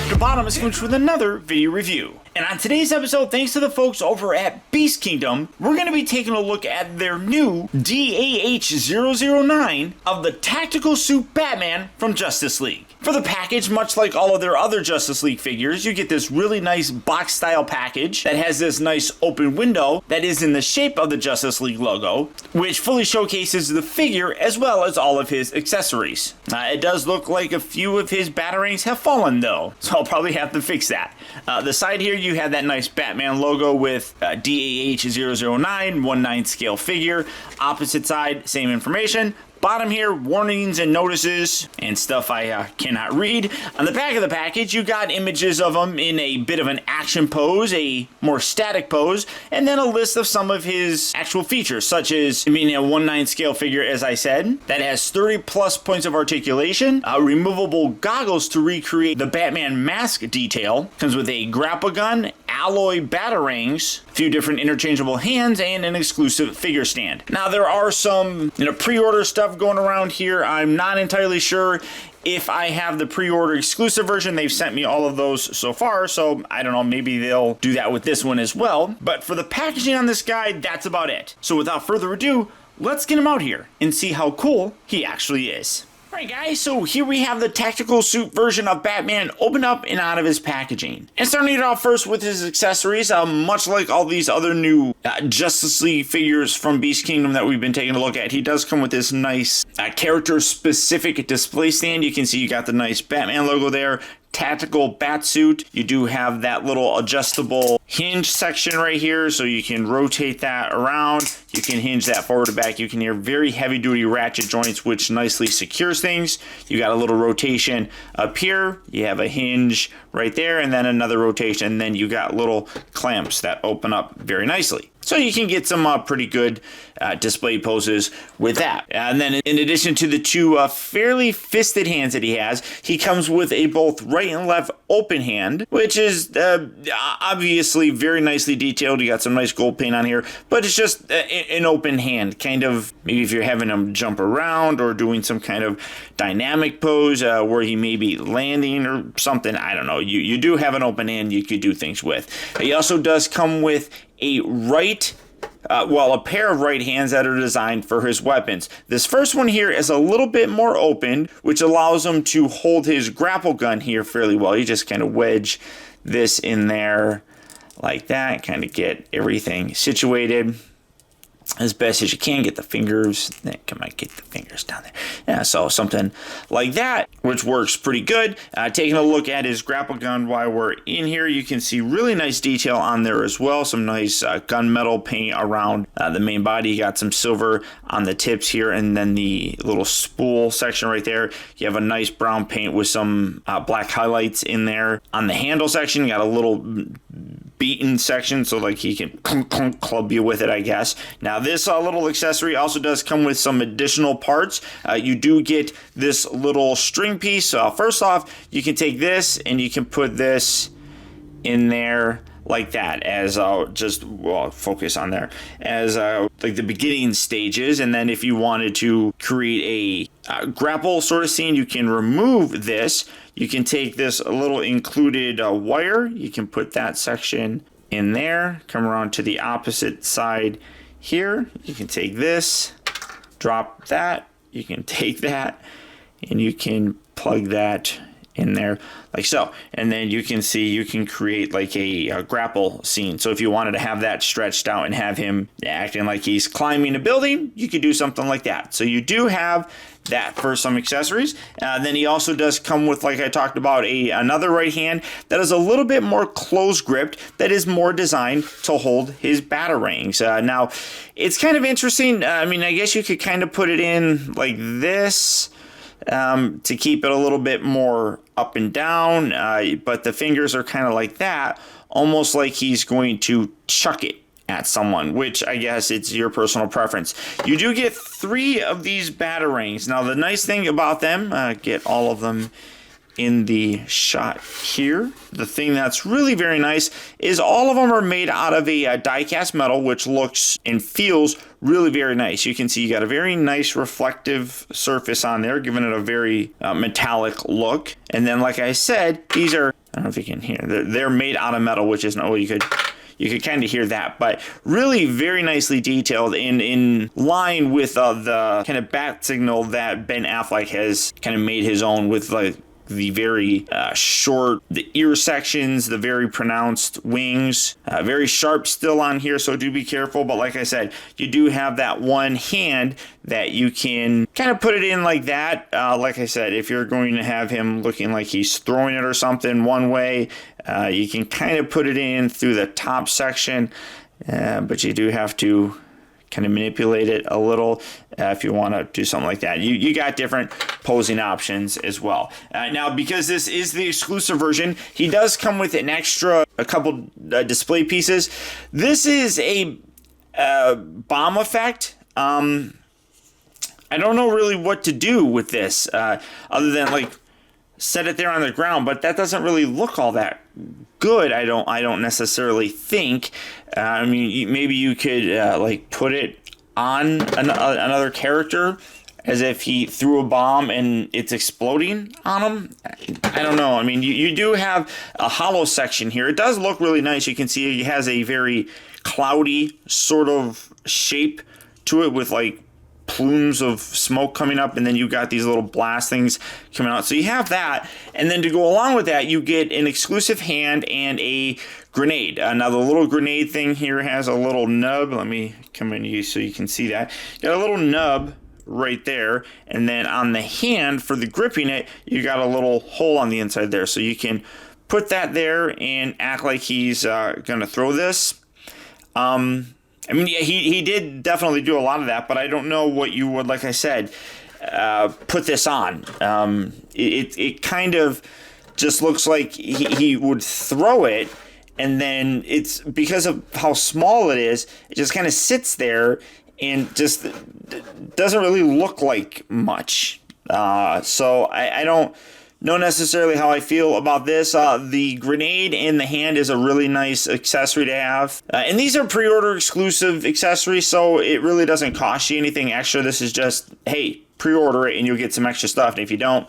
Optibotimus comes with another video review. And on today's episode, thanks to the folks over at Beast Kingdom, we're going to be taking a look at their new DAH-009 of the tactical suit Batman from Justice League. For the package, much like all of their other Justice League figures, you get this really nice box-style package that has this nice open window that is in the shape of the Justice League logo, which fully showcases the figure as well as all of his accessories. It does look like a few of his batarangs have fallen though, so I'll probably have to fix that. The side here, you have that nice Batman logo with DAH-009, 1/9 scale figure. Opposite side, same information. Bottom here, warnings and notices and stuff I cannot read. On the back of the package, you got images of him in a bit of an action pose, a more static pose, and then a list of some of his actual features, such as being a 1/9 scale figure, as I said, that has 30 plus points of articulation, removable goggles to recreate the Batman mask detail, comes with a grapple gun, alloy batarangs, a few different interchangeable hands, and an exclusive figure stand. Now, there are some pre-order stuff going around here. I'm not entirely sure if I have the pre-order exclusive version. They've sent me all of those so far, so I don't know, maybe they'll do that with this one as well. But for the packaging on this guy, that's about it. So without further ado, let's get him out here and see how cool he actually is. Alright guys, so here we have the tactical suit version of Batman open up and out of his packaging. And starting it off first with his accessories, much like all these other new Justice League figures from Beast Kingdom that we've been taking a look at, he does come with this nice character-specific display stand. You can see you got the nice Batman logo there. Tactical bat suit. You do have that little adjustable hinge section right here, so you can rotate that around. You can hinge that forward to back. You can hear very heavy duty ratchet joints, which nicely secures things. You got a little rotation up here. You have a hinge right there, and then another rotation. And then you got little clamps that open up very nicely. So you can get some pretty good display poses with that. And then in addition to the two fairly fisted hands that he has, he comes with a both right and left open hand, which is obviously very nicely detailed. You got some nice gold paint on here, but it's just an open hand, kind of maybe if you're having him jump around or doing some kind of dynamic pose where he may be landing or something. I don't know. You do have an open hand you could do things with. He also does come with a pair of right hands that are designed for his weapons. This first one here is a little bit more open, which allows him to hold his grapple gun here fairly well. You just kind of wedge this in there like that, kind of get everything situated as best as you can. Get the fingers, come on, get the fingers down there. Yeah, so something like that, which works pretty good. Taking a look at his grapple gun while we're in here, you can see really nice detail on there as well. Some nice gunmetal paint around the main body. You got some silver on the tips here, and then the little spool section right there. You have a nice brown paint with some black highlights in there. On the handle section, you got a little beaten section, so like he can club you with it, I guess. Now this little accessory also does come with some additional parts. You do get this little string piece. First off, you can take this and you can put this in there like that, as focus on there as like the beginning stages. And then if you wanted to create a grapple sort of scene, you can remove this. You can take this little included wire, you can put that section in there, come around to the opposite side here. You can take this, drop that, you can take that, and you can plug that in there like so, and then you can see you can create like a grapple scene. So if you wanted to have that stretched out and have him acting like he's climbing a building, you could do something like that. So you do have that for some accessories. Then he also does come with, like I talked about, another right hand that is a little bit more close gripped, that is more designed to hold his batarangs. Now it's kind of interesting. I mean, I guess you could kind of put it in like this to keep it a little bit more up and down, but the fingers are kind of like that, almost like he's going to chuck it at someone, which I guess it's your personal preference. You do get 3 of these batarangs. Now the nice thing about them, get all of them in the shot here. The thing that's really very nice is all of them are made out of a die-cast metal, which looks and feels really very nice. You can see you got a very nice reflective surface on there, giving it a very metallic look. And then, like I said, these are I don't know if you can hear. They're made out of metal, which is you could kind of hear that, but really very nicely detailed and in line with the kind of bat signal that Ben Affleck has kind of made his own with like the very short, the ear sections, the very pronounced wings, very sharp still on here, so do be careful. But like I said, you do have that one hand that you can kind of put it in like that. Like I said, if you're going to have him looking like he's throwing it or something one way, you can kind of put it in through the top section, but you do have to kind of manipulate it a little if you want to do something like that. You got different posing options as well. Now, because this is the exclusive version, he does come with a couple display pieces. This is a bomb effect. I don't know really what to do with this other than like set it there on the ground, but that doesn't really look all that good. I don't necessarily think. I mean, maybe you could like put it on another character as if he threw a bomb and it's exploding on him. I don't know. I mean, you do have a hollow section here. It does look really nice. You can see it has a very cloudy sort of shape to it with like plumes of smoke coming up, and then you got these little blast things coming out. So you have that, and then to go along with that, you get an exclusive hand and a grenade. Now the little grenade thing here has a little nub. Let me come in you so you can see that. You got a little nub right there, and then on the hand for the gripping it, you got a little hole on the inside there, so you can put that there and act like he's gonna throw this. I mean, yeah, he did definitely do a lot of that, but I don't know what you would, like I said, put this on. It kind of just looks like he would throw it, and then it's because of how small it is, it just kind of sits there and just doesn't really look like much. So I don't know necessarily how I feel about this. The grenade in the hand is a really nice accessory to have. And these are pre-order exclusive accessories, so it really doesn't cost you anything extra. This is just, hey, pre-order it and you'll get some extra stuff. And if you don't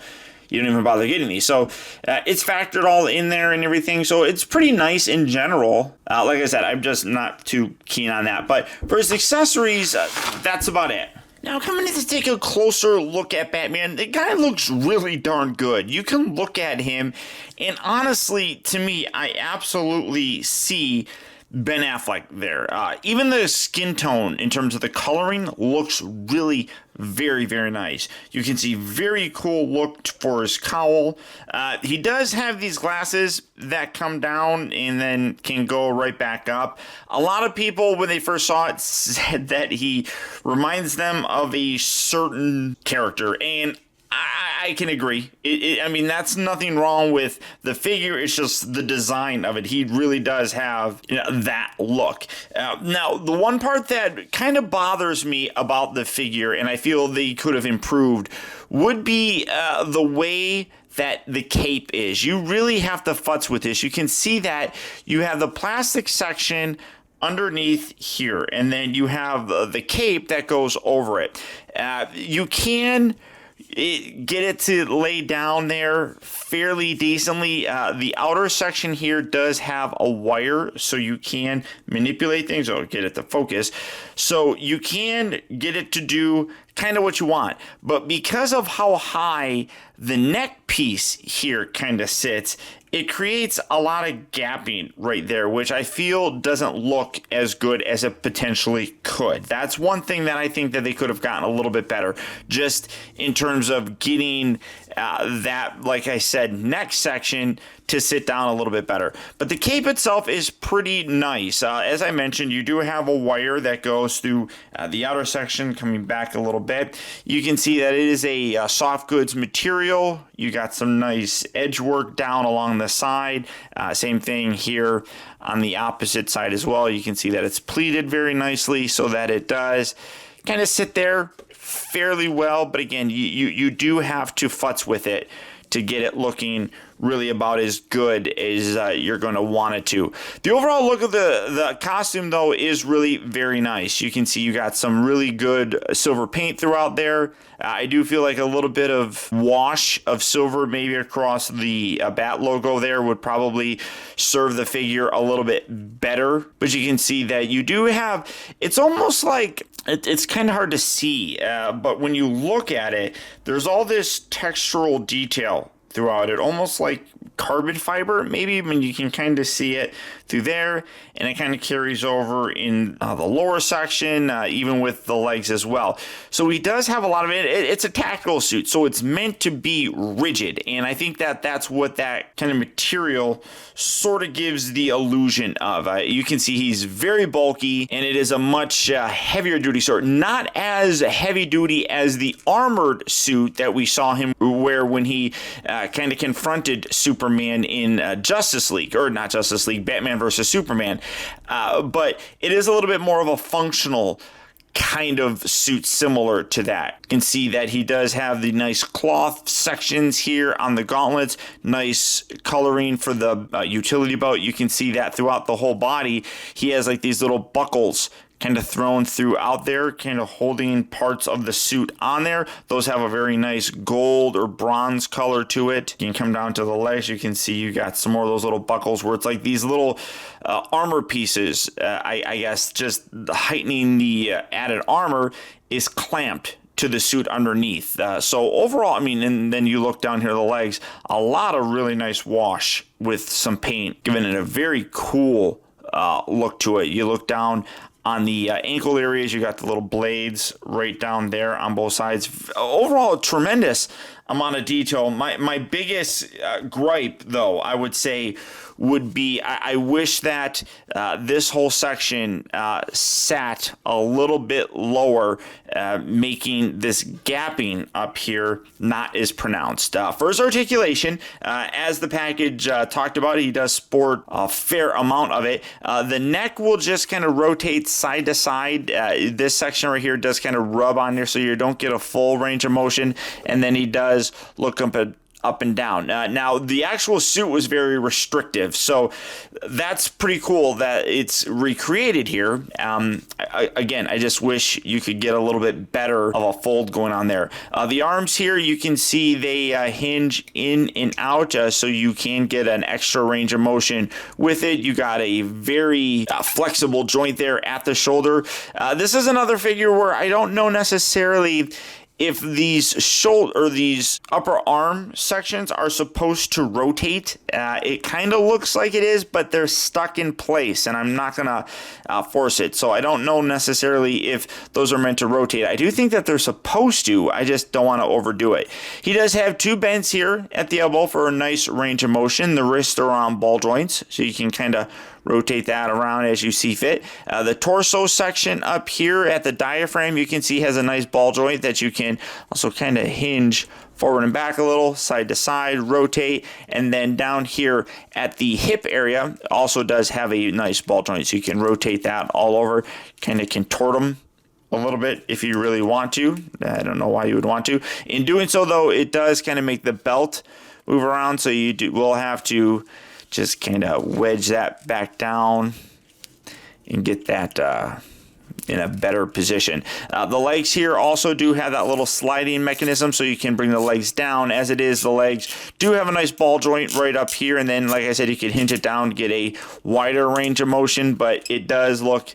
even bother getting these. So it's factored all in there and everything. So it's pretty nice in general. Like I said, I'm just not too keen on that. But for his accessories, that's about it. Now, coming in to take a closer look at Batman, the guy looks really darn good. You can look at him, and honestly, to me, I absolutely see Ben Affleck there. Even the skin tone, in terms of the coloring, looks really very, very nice. You can see very cool look for his cowl. He does have these glasses that come down and then can go right back up. A lot of people, when they first saw it, said that he reminds them of a certain character, and I can agree. I mean, that's nothing wrong with the figure. It's just the design of it. He really does have that look. Now, the one part that kind of bothers me about the figure, and I feel they could have improved, would be the way that the cape is. You really have to futz with this. You can see that you have the plastic section underneath here, and then you have the cape that goes over it. You can get it to lay down there fairly decently. The outer section here does have a wire, so you can manipulate things. Oh, get it to focus. So you can get it to do kind of what you want. But because of how high the neck piece here kind of sits, it creates a lot of gapping right there, which I feel doesn't look as good as it potentially could. That's one thing that I think that they could have gotten a little bit better, just in terms of getting that, like I said, neck section to sit down a little bit better. But the cape itself is pretty nice. As I mentioned, you do have a wire that goes through the outer section, coming back a little bit. You can see that it is a soft goods material. You got some nice edge work down along the side. Same thing here on the opposite side as well. You can see that it's pleated very nicely so that it does kind of sit there fairly well. But again, you do have to futz with it to get it looking really about as good as you're going to want it to. The overall look of the costume, though, is really very nice. You can see you got some really good silver paint throughout there. I do feel like a little bit of wash of silver maybe across the bat logo there would probably serve the figure a little bit better. But you can see that you do have, it's almost like, it's kind of hard to see, but when you look at it, there's all this textural detail throughout it, almost like carbon fiber, maybe, when you can kind of see it through there, and it kind of carries over in the lower section, even with the legs as well. So he does have a lot of it. It's a tactical suit, so it's meant to be rigid, and I think that that's what that kind of material sort of gives the illusion of. You can see he's very bulky, and it is a much heavier duty sword, not as heavy duty as the armored suit that we saw him wear when he kind of confronted Superman in Justice League, or not Justice League, Batman versus Superman, but it is a little bit more of a functional kind of suit similar to that. You can see that he does have the nice cloth sections here on the gauntlets, nice coloring for the utility belt. You can see that throughout the whole body. He has like these little buckles kind of thrown throughout there, kind of holding parts of the suit on there. Those have a very nice gold or bronze color to it. You can come down to the legs. You can see you got some more of those little buckles where it's like these little armor pieces. I guess just heightening the added armor is clamped to the suit underneath. So overall, I mean, and then you look down here, the legs, a lot of really nice wash with some paint, giving it a very cool look to it. You look down on the ankle areas, you got the little blades right down there on both sides. Overall, tremendous amount of detail. My biggest gripe, though, I would say, would be I wish that this whole section sat a little bit lower, making this gapping up here not as pronounced. For his articulation, as the package talked about, he does sport a fair amount of it. The neck will just kind of rotate side to side. This section right here does kind of rub on there so you don't get a full range of motion, and then he does look up and down. Now, the actual suit was very restrictive, so that's pretty cool that it's recreated here. Again, I just wish you could get a little bit better of a fold going on there. The arms here, you can see they hinge in and out, so you can get an extra range of motion with it. You got a very flexible joint there at the shoulder. This is another figure where I don't know necessarily if these shoulder or these upper arm sections are supposed to rotate. It kind of looks like it is, but they're stuck in place, and I'm not gonna force it. So I don't know necessarily if those are meant to rotate. I do think that they're supposed to. I just don't want to overdo it. He does have two bends here at the elbow for a nice range of motion. The wrists are on ball joints, so you can kind of rotate that around as you see fit. The torso section up here at the diaphragm, you can see has a nice ball joint that you can also kind of hinge forward and back a little, side to side, rotate, and then down here at the hip area also does have a nice ball joint, so you can rotate that all over, kind of contort them a little bit if you really want to. I don't know why you would want to. In doing so, though, it does kind of make the belt move around, so you will have to just kind of wedge that back down and get that in a better position. The legs here also do have that little sliding mechanism, so you can bring the legs down. As it is, the legs do have a nice ball joint right up here, and then, like I said, you can hinge it down, get a wider range of motion, but it does look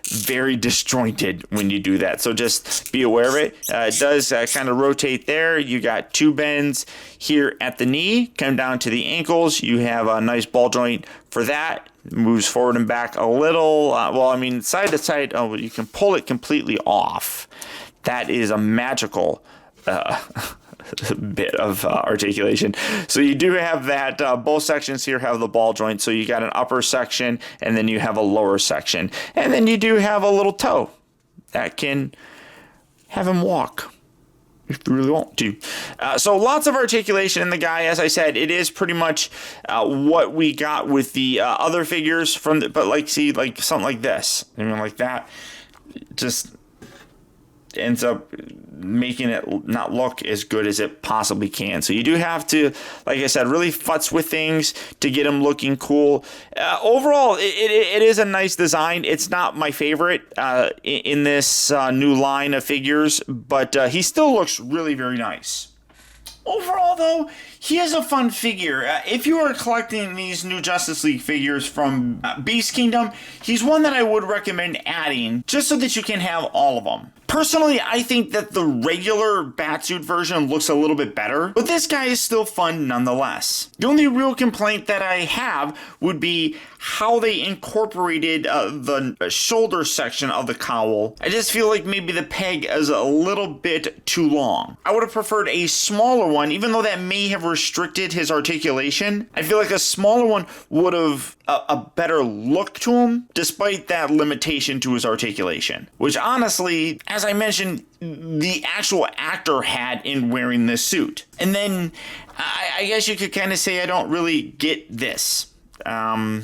very disjointed when you do that, so just be aware of it. It does kind of rotate there. You got two bends here at the knee, come down to the ankles. You have a nice ball joint for that. Moves forward and back a little. Well, I mean, side to side. Oh, you can pull it completely off. That is a magical bit of articulation. So you do have that. Both sections here have the ball joint. So you got an upper section, and then you have a lower section, and then you do have a little toe that can have him walk if you really want to. So lots of articulation in the guy. As I said, it is pretty much what we got with the other figures but like, see, like something like this, I mean, like that, just ends up making it not look as good as it possibly can. So you do have to, like I said, really futz with things to get him looking cool. Overall, it is a nice design. It's not my favorite in this new line of figures, but he still looks really very nice. Overall, though, he is a fun figure. If you are collecting these new Justice League figures from Beast Kingdom, he's one that I would recommend adding just so that you can have all of them. Personally, I think that the regular Batsuit version looks a little bit better, but this guy is still fun nonetheless. The only real complaint that I have would be how they incorporated the shoulder section of the cowl. I just feel like maybe the peg is a little bit too long. I would have preferred a smaller one, even though that may have restricted his articulation. I feel like a smaller one would have a better look to him, despite that limitation to his articulation, which honestly, as I mentioned, the actual actor had in wearing this suit. And then I guess you could kind of say I don't really get this. I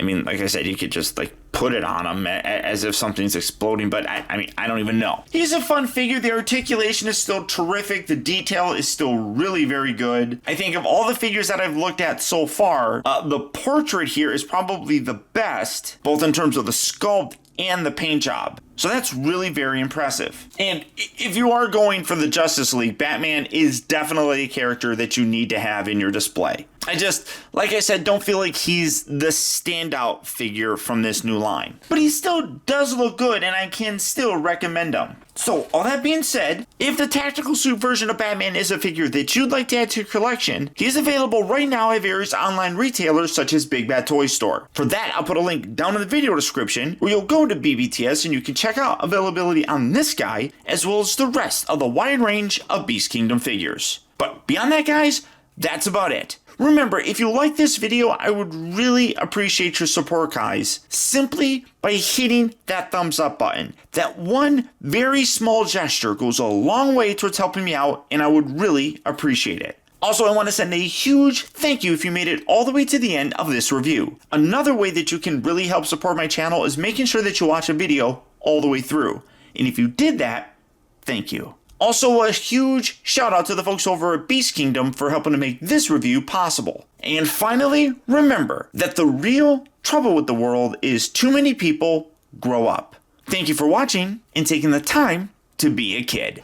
mean, like I said, you could just like put it on him as if something's exploding, but I mean, I don't even know. He's a fun figure. The articulation is still terrific. The detail is still really very good. I think of all the figures that I've looked at so far, the portrait here is probably the best, both in terms of the sculpt and the paint job. So that's really very impressive. And if you are going for the Justice League, Batman is definitely a character that you need to have in your display. I just, like I said, don't feel like he's the standout figure from this new line. But he still does look good, and I can still recommend him. So, all that being said, if the tactical suit version of Batman is a figure that you'd like to add to your collection, he is available right now at various online retailers such as Big Bad Toy Store. For that, I'll put a link down in the video description where you'll go to BBTS and you can check out availability on this guy as well as the rest of the wide range of Beast Kingdom figures. But beyond that, guys, that's about it. Remember, if you like this video, I would really appreciate your support, guys, simply by hitting that thumbs up button. That one very small gesture goes a long way towards helping me out, and I would really appreciate it. Also, I want to send a huge thank you if you made it all the way to the end of this review. Another way that you can really help support my channel is making sure that you watch a video all the way through. And if you did that, thank you. Also, a huge shout out to the folks over at Beast Kingdom for helping to make this review possible. And finally, remember that the real trouble with the world is too many people grow up. Thank you for watching and taking the time to be a kid.